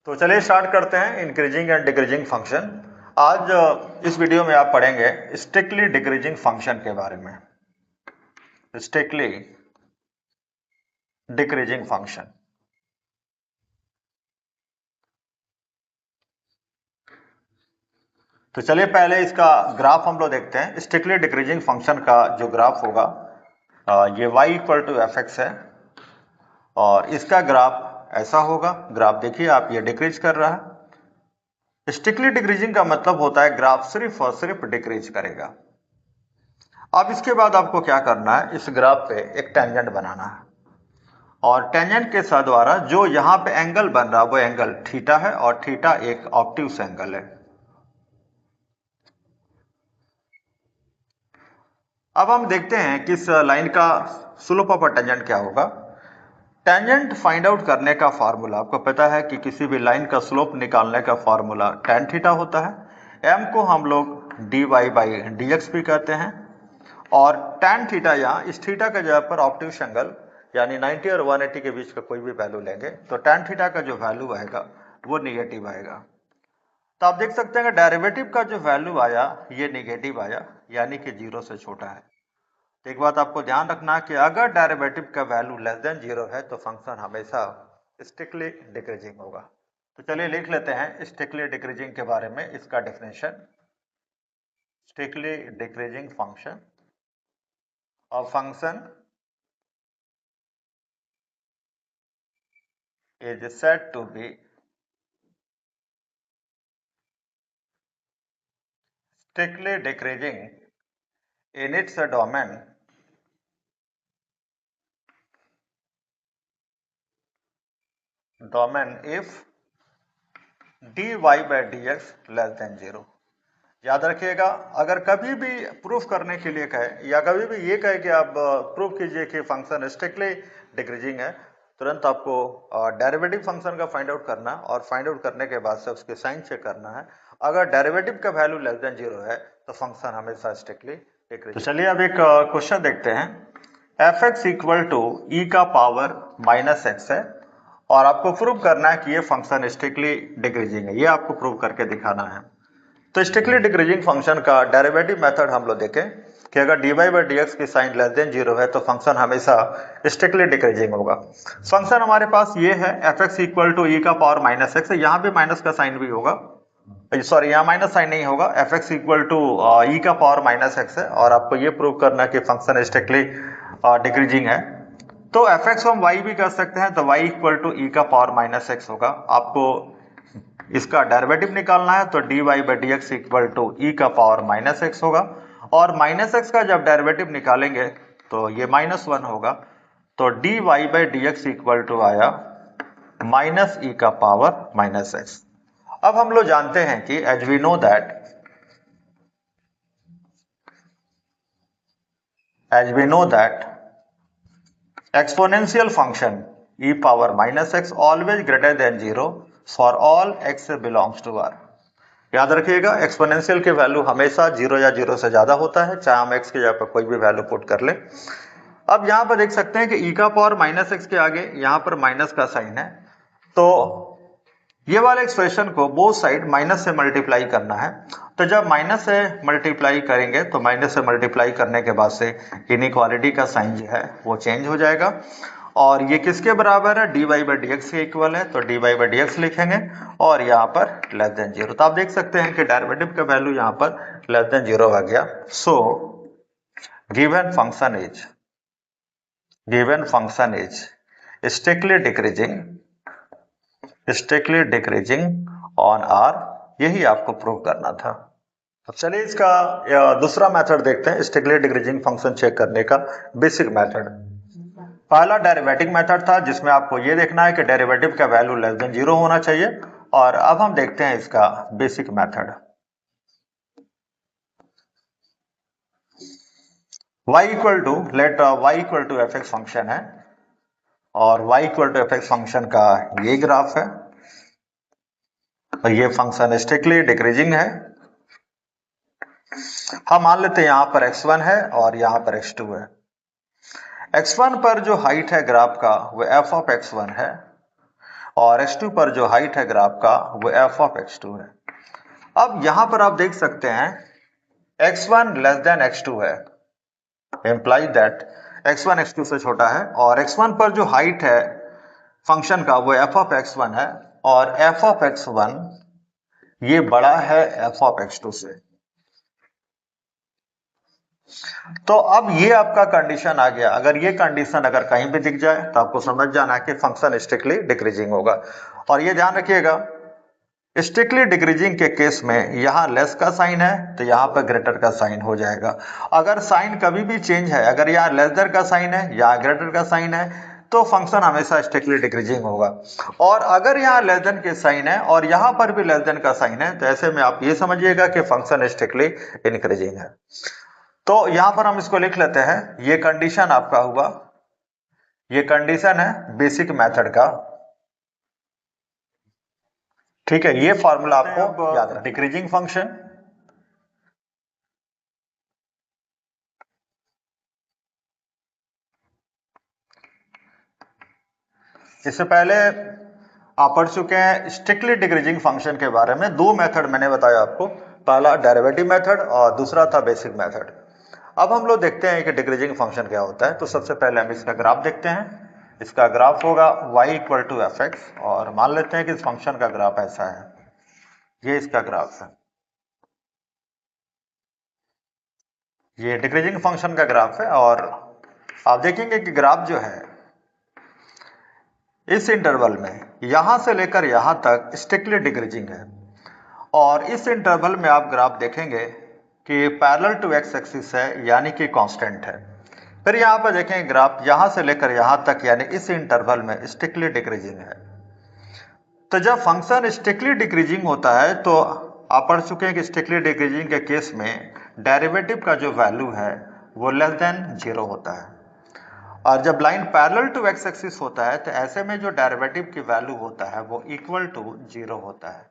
तो चलिए स्टार्ट करते हैं इंक्रीजिंग एंड डिक्रीजिंग फंक्शन। आज इस वीडियो में आप पढ़ेंगे स्ट्रिक्टली डिक्रीजिंग फंक्शन के बारे में। Strictly decreasing function. तो चलिए पहले इसका ग्राफ हम लोग देखते हैं। स्ट्रिक्टली डिक्रीजिंग फंक्शन का जो ग्राफ होगा ये y equal to f x है और इसका ग्राफ ऐसा होगा। ग्राफ देखिए आप, ये डिक्रीज कर रहा है। स्ट्रिक्टली डिक्रीजिंग का मतलब होता है ग्राफ सिर्फ और सिर्फ डिक्रीज करेगा। अब इसके बाद आपको क्या करना है, इस ग्राफ पे एक टेंजेंट बनाना है और टेंजेंट के साथ द्वारा जो यहां पे एंगल बन रहा है वो एंगल थीटा है और थीटा एक ऑब्ट्यूस एंगल है। अब हम देखते हैं कि इस लाइन का स्लोप ऑफ टेंजेंट क्या होगा। टेंजेंट फाइंड आउट करने का फार्मूला आपको पता है कि किसी भी लाइन का स्लोप निकालने का फार्मूला tan थीटा होता है। m को हम लोग dy बाई dx भी कहते हैं और tan थीटा यहाँ इस थीटा के जगह पर ऑब्ट्यूस एंगल यानी 90 और 180 के बीच का कोई भी वैल्यू लेंगे तो tan थीटा का जो वैल्यू आएगा वो निगेटिव आएगा। तो आप देख सकते हैं कि डेरिवेटिव का जो वैल्यू आया ये निगेटिव आया यानी कि 0 से छोटा है। तो एक बात आपको ध्यान रखना है कि अगर डेरिवेटिव का वैल्यू लेस देन 0 है तो फंक्शन हमेशा स्ट्रिक्टली डिक्रीजिंग होगा। तो चलिए लिख लेते हैं स्ट्रिक्टली डिक्रीजिंग के बारे में इसका डेफिनेशन। स्ट्रिक्टली डिक्रीजिंग फंक्शन और function is said to be strictly decreasing in its domain if dy by dx less than 0। याद रखिएगा, अगर कभी भी प्रूफ करने के लिए कहे या कभी भी ये कहे कि आप प्रूफ कीजिए कि फंक्शन स्ट्रिक्टली डिक्रीजिंग है, तुरंत आपको डेरिवेटिव फंक्शन का फाइंड आउट करना और फाइंड आउट करने के बाद से उसके साइन चेक करना है। अगर डेरिवेटिव का वैल्यू लेस देन 0 है तो फंक्शन हमेशा स्ट्रिक्टली डिक्रीजिंग। तो चलिए अब एक क्वेश्चन देखते हैं। F x equal to E का पावर माइनस एक्स है और आपको प्रूव करना है कि ये फंक्शन स्ट्रिक्टली डिक्रीजिंग है। ये आपको प्रूव करके दिखाना है। तो स्ट्रिक्टली डिक्रीजिंग फंक्शन का डेरिवेटिव मेथड हम लोग देखें कि अगर dy बाई dx की साइन लेस देन 0 है तो फंक्शन हमेशा स्ट्रिक्टली डिक्रीजिंग होगा। फंक्शन हमारे पास ये है F x equal to E का पावर माइनस एक्स। यहाँ पे माइनस का साइन भी होगा, सॉरी यहाँ माइनस साइन नहीं होगा। F x equal to E का पावर माइनस एक्स है और आपको ये प्रूव करना है कि फंक्शन स्ट्रिक्टली डिक्रीजिंग है। तो एफ एक्स को हम y भी कर सकते हैं, तो y इक्वल टू ई का पावर माइनस एक्स होगा। आपको इसका डेरिवेटिव निकालना है तो dy by dx equal to E का पावर माइनस एक्स होगा और माइनस एक्स का जब डेरिवेटिव निकालेंगे तो ये -1 होगा। तो dy by dx equal to आया माइनस ई का पावर माइनस एक्स। अब हम लोग जानते हैं कि as we know that exponential function e power minus x always greater than 0 for all x belongs to r। याद रखिएगा, एक्सपोनेंशियल के वैल्यू हमेशा 0 या 0 से ज्यादा होता है, चाहे हम x की जगह पर कोई भी वैल्यू पुट कर ले। अब यहाँ पर देख सकते हैं कि e का पावर माइनस एक्स के आगे यहाँ पर माइनस का साइन है, तो ये वाले एक्सप्रेशन को बोथ साइड माइनस से मल्टीप्लाई करना है। तो जब माइनस से मल्टीप्लाई करेंगे तो माइनस से मल्टीप्लाई करने के बाद से इनइक्वालिटी का साइन जो है वो चेंज हो जाएगा और ये किसके बराबर है, dy बाई dx के इक्वल है। तो dy बाई dx लिखेंगे और यहाँ पर लेस देन 0। तो आप देख सकते हैं कि डेरिवेटिव का वैल्यू यहाँ पर लेस देन 0 आ गया। So given function is strictly decreasing on r। यही आपको प्रूव करना था। अब चलिए इसका दूसरा मेथड देखते हैं, स्ट्रिक्टली डिक्रीजिंग फंक्शन चेक करने का बेसिक मेथड। पहला डेरिवेटिव मेथड था जिसमें आपको ये देखना है कि डेरिवेटिव का वैल्यू लेस देन 0 होना चाहिए। और अब हम देखते हैं इसका basic method. y equal to let y equal to f x function है और y equal to f x function का ये ग्राफ है और ये फंक्शन स्ट्रिक्टली डिक्रीजिंग है। हम मान लेते हैं यहाँ पर x1 है और यहाँ पर x2 है। x1 पर जो हाइट है ग्राफ का वो f ऑफ x1 है और x2 पर जो हाइट है ग्राफ का वो f ऑफ x2 है। अब यहां पर आप देख सकते हैं x1 लेस देन x2 है, इम्प्लाई दैट x1 x2 से छोटा है, और x1 पर जो हाइट है फंक्शन का वो f ऑफ x1 है, और f ऑफ x1 ये बड़ा है f ऑफ x2 से। तो अब ये आपका कंडीशन आ गया। अगर ये कंडीशन अगर कहीं भी दिख जाए तो आपको समझ जाना है कि फंक्शन स्ट्रिक्टली डिक्रीजिंग होगा। और ये ध्यान रखिएगा, स्ट्रिक्टली डिक्रीजिंग के केस में यहाँ लेस का साइन है तो यहाँ पर ग्रेटर का साइन हो जाएगा। अगर साइन कभी भी चेंज है, अगर यहाँ लेस देन का साइन है या ग्रेटर का साइन है, तो फंक्शन हमेशा स्ट्रिक्टली डिक्रीजिंग होगा। और अगर यहाँ लेस देन के साइन है और यहाँ पर भी लेस देन का साइन है, तो ऐसे में आप ये समझिएगा कि फंक्शन स्ट्रिक्टली इंक्रीजिंग है। तो यहां पर हम इसको लिख लेते हैं, ये कंडीशन आपका हुआ, ये कंडीशन है बेसिक मेथड का, ठीक है। ये फॉर्मूला आपको याद रखना। डिक्रीजिंग फंक्शन, इससे पहले आप पढ़ चुके हैं स्ट्रिक्टली डिक्रीजिंग फंक्शन के बारे में। दो मेथड मैंने बताया आपको, पहला डेरिवेटिव मेथड और दूसरा था बेसिक मेथड। अब हम लोग देखते हैं कि डिक्रीजिंग फंक्शन क्या होता है। तो सबसे पहले हम इसका ग्राफ देखते हैं। इसका ग्राफ होगा y equal to f x, और मान लेते हैं कि इस फंक्शन का ग्राफ ऐसा है, ये इसका ग्राफ है, ये डिक्रीजिंग फंक्शन का ग्राफ है। और आप देखेंगे कि ग्राफ जो है इस इंटरवल में यहां से लेकर यहां तक स्ट्रिक्टली डिक्रीजिंग है, और इस इंटरवल में आप ग्राफ देखेंगे कि पैरेलल टू एक्स एक्सिस है, यानी कि कांस्टेंट है। फिर यहाँ पर देखेंगे ग्राफ यहां से लेकर यहां तक, यानी इस इंटरवल में स्ट्रिक्टली डिक्रीजिंग है। तो जब फंक्शन स्ट्रिक्टली डिक्रीजिंग होता है तो आप पढ़ चुके हैं कि स्ट्रिक्टली डिक्रीजिंग के केस में डेरिवेटिव का जो वैल्यू है वो लेस देन 0 होता है। और जब line parallel to x axis होता है तो ऐसे में जो डेरिवेटिव की वैल्यू होता है वो इक्वल टू 0 होता है।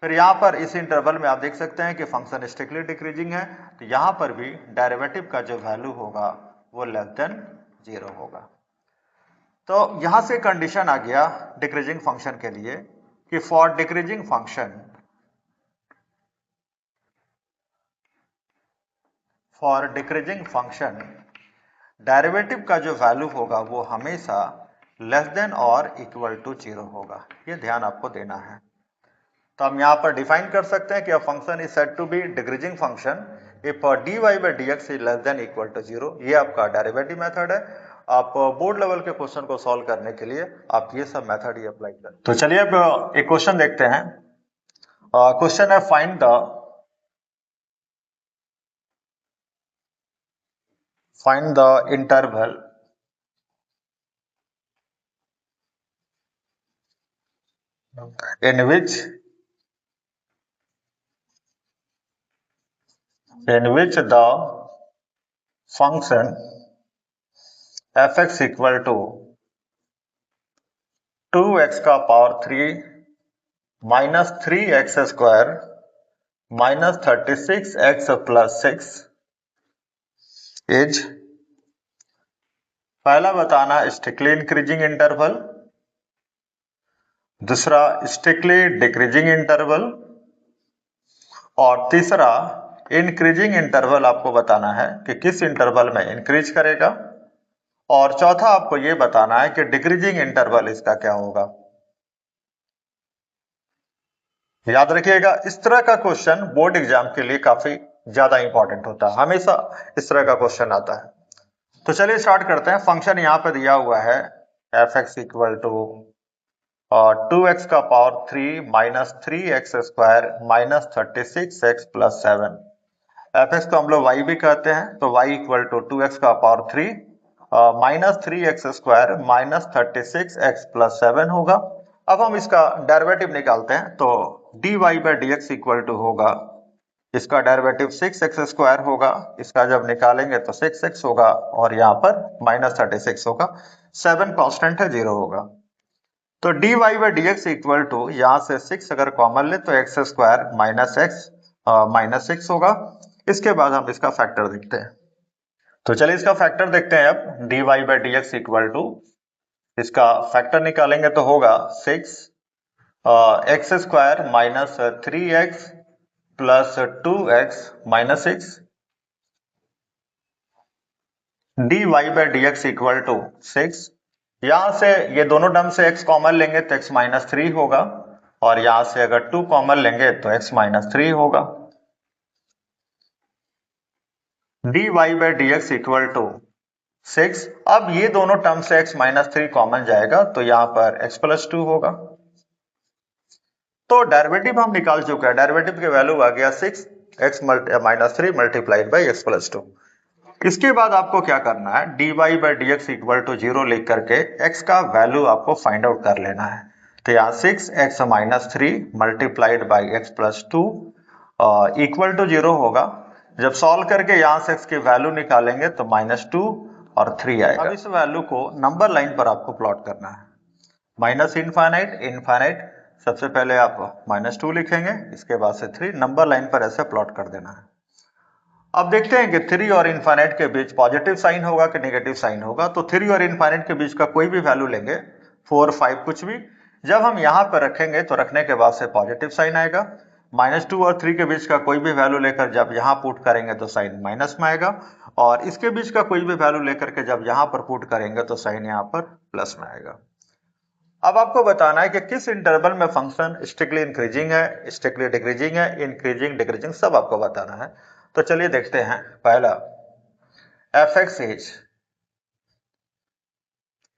फिर यहाँ पर इस इंटरवल में आप देख सकते हैं कि फंक्शन स्ट्रिक्टली डिक्रीजिंग है, तो यहाँ पर भी डेरिवेटिव का जो वैल्यू होगा वो लेस देन 0 होगा। तो यहाँ से कंडीशन आ गया डिक्रीजिंग फंक्शन के लिए कि फॉर डिक्रीजिंग फंक्शन डेरिवेटिव का जो वैल्यू होगा वो हमेशा लेस देन और इक्वल टू 0 होगा। ये ध्यान आपको देना है। तो हम यहाँ पर डिफाइन कर सकते हैं कि a function is said to be decreasing function if dy by dx is less than equal to 0। ये आपका डेरिवेटिव मेथड है। आप बोर्ड लेवल के क्वेश्चन को सॉल्व करने के लिए आप ये सब मेथड ही अप्लाई करें। तो चलिए अब एक क्वेश्चन देखते हैं। क्वेश्चन है find the interval in which the function f(x) equal to 2x का power 3 minus 3x square minus 36x plus 6 is, पहला बताना स्ट्रिक्टली इंक्रीजिंग इंटरवल, दूसरा स्ट्रिक्टली डिक्रीजिंग इंटरवल, और तीसरा इंक्रीजिंग इंटरवल आपको बताना है कि किस इंटरवल में इंक्रीज करेगा, और चौथा आपको यह बताना है कि डिक्रीजिंग इंटरवल इसका क्या होगा। याद रखिएगा, इस तरह का क्वेश्चन बोर्ड एग्जाम के लिए काफी ज्यादा इंपॉर्टेंट होता है, हमेशा इस तरह का क्वेश्चन आता है। तो चलिए स्टार्ट करते हैं। फंक्शन यहाँ पे दिया हुआ है f(x) इक्वल टू 2x का power 3 minus 3x square minus 36x plus 7। f(x) को हम लोग y भी कहते हैं, तो y इक्वल टू 2x का power 3 minus 3x square minus 36x plus 7 होगा। अब हम इसका डेरिवेटिव निकालते हैं, तो dy by dx equal to होगा, इसका डेरिवेटिव 6x स्क्वायर होगा, इसका जब निकालेंगे तो 6x होगा, और यहाँ पर माइनस 36 होगा, 7 कांस्टेंट है, 0 होगा। तो dy by dx equal to यहाँ से 6 अगर कॉमन ले तो x square minus x minus 6 होगा। इसके बाद हम इसका फैक्टर देखते हैं। तो चलिए इसका फैक्टर देखते हैं। अब dy by dx equal to इसका फैक्टर निकालेंगे तो होगा 6 x square minus 3x plus 2x minus 6 dy by d x equal to 6। यहां से ये दोनों टर्म से x कॉमन लेंगे तो x माइनस 3 होगा, और यहां से अगर 2 कॉमन लेंगे तो x माइनस 3 होगा। dy by d x equal to 6। अब ये दोनों टर्म से x माइनस 3 कॉमन जाएगा तो यहाँ पर x प्लस 2 होगा। तो डेरिवेटिव हम निकाल चुके हैं, डेरिवेटिव की वैल्यू आ गया 6x minus 3 multiplied by x plus 2। इसके बाद आपको क्या करना है, dy by d x equal to 0 लिख करके x का वैल्यू आपको फाइंड आउट कर लेना है। तो यहाँ 6x minus 3 multiplied by x plus 2 equal to 0 होगा। जब सॉल्व करके यहाँ से x की वैल्यू निकालेंगे तो -2 और 3 आएगा। अब इस वैल्यू को नंबर लाइन पर आपको प्लॉट करना है, माइनस इनफाइनाइट इनफाइनाइट। सबसे पहले आप -2 लिखेंगे, इसके बाद से 3, नंबर लाइन पर ऐसे प्लॉट कर देना है। अब देखते हैं कि 3 और इनफाइनाइट के बीच पॉजिटिव साइन होगा कि नेगेटिव साइन होगा। तो 3 और इनफाइनाइट के बीच का कोई भी वैल्यू लेंगे, 4, 5 कुछ भी, जब हम यहाँ पर रखेंगे तो रखने के बाद से पॉजिटिव साइन आएगा। -2 और 3 के बीच का कोई भी वैल्यू लेकर जब यहाँ पुट करेंगे तो साइन माइनस में आएगा, और इसके बीच का कोई भी वैल्यू लेकर के जब यहाँ पर पुट करेंगे तो साइन यहाँ पर प्लस में आएगा। अब आपको बताना है कि किस इंटरवल में फंक्शन स्ट्रिक्टली इंक्रीजिंग है, स्ट्रिक्टली डिक्रीजिंग है, इंक्रीजिंग डिक्रीजिंग, सब आपको बताना है। तो चलिए देखते हैं। पहला, f(x) is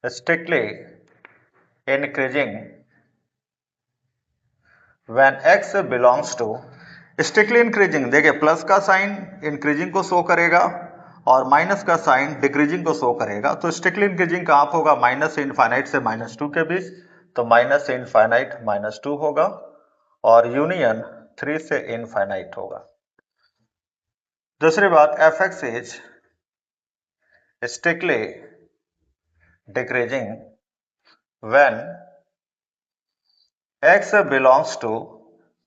strictly increasing when x belongs to, strictly increasing, देखिए प्लस का साइन इंक्रीजिंग को शो करेगा और माइनस का साइन डिक्रीजिंग को शो करेगा। तो स्ट्रिक्टली इंक्रीजिंग कहाँ पर होगा, माइनस इनफाइनाइट से -2 के बीच, तो माइनस इनफाइनाइट -2 होगा, और यूनियन 3 से इनफाइनाइट होगा। दूसरी बात, f(x) is strictly decreasing when x belongs to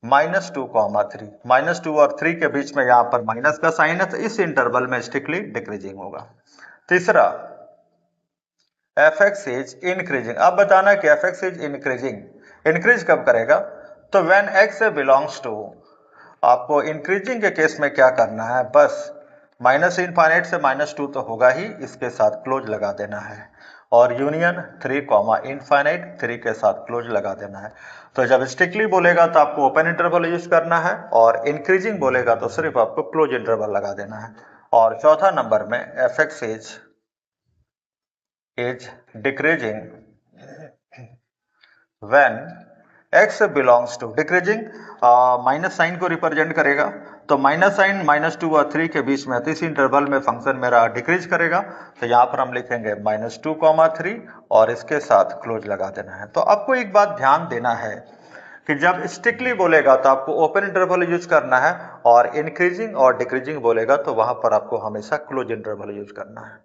-2, 3, -2 और 3 के बीच में यहाँ पर माइनस का साइन है, तो इस इंटरवल में स्ट्रिक्टली डिक्रीजिंग होगा। तीसरा, f(x) इज इंक्रीजिंग। अब बताना कि f(x) इज इंक्रीजिंग, इंक्रीज कब करेगा, तो व्हेन x बिलोंग्स टू, आपको इंक्रीजिंग के केस में क्या करना है, बस माइनस इनफाइनाइट से -2 तो होगा ही, इसके साथ क्लोज लगा देना है, और यूनियन 3, इनफाइनाइट 3 के साथ क्लोज लगा देना है। तो जब स्ट्रिक्टली बोलेगा तो आपको ओपन इंटरवल यूज करना है, और इंक्रीजिंग बोलेगा तो सिर्फ आपको क्लोज इंटरवल लगा देना है। और चौथा नंबर में f(x) is decreasing when x belongs to, decreasing minus sign को रिप्रेजेंट करेगा, तो माइनस साइन -2 और 3 के बीच में, तो इस इंटरवल में फंक्शन मेरा डिक्रीज करेगा, तो यहाँ पर हम लिखेंगे -2, 3 और इसके साथ क्लोज लगा देना है। तो आपको एक बात ध्यान देना है कि जब स्ट्रिक्टली बोलेगा तो आपको ओपन इंटरवल यूज करना है, और इंक्रीजिंग और डिक्रीजिंग बोलेगा तो वहां पर आपको हमेशा क्लोज इंटरवल यूज करना है।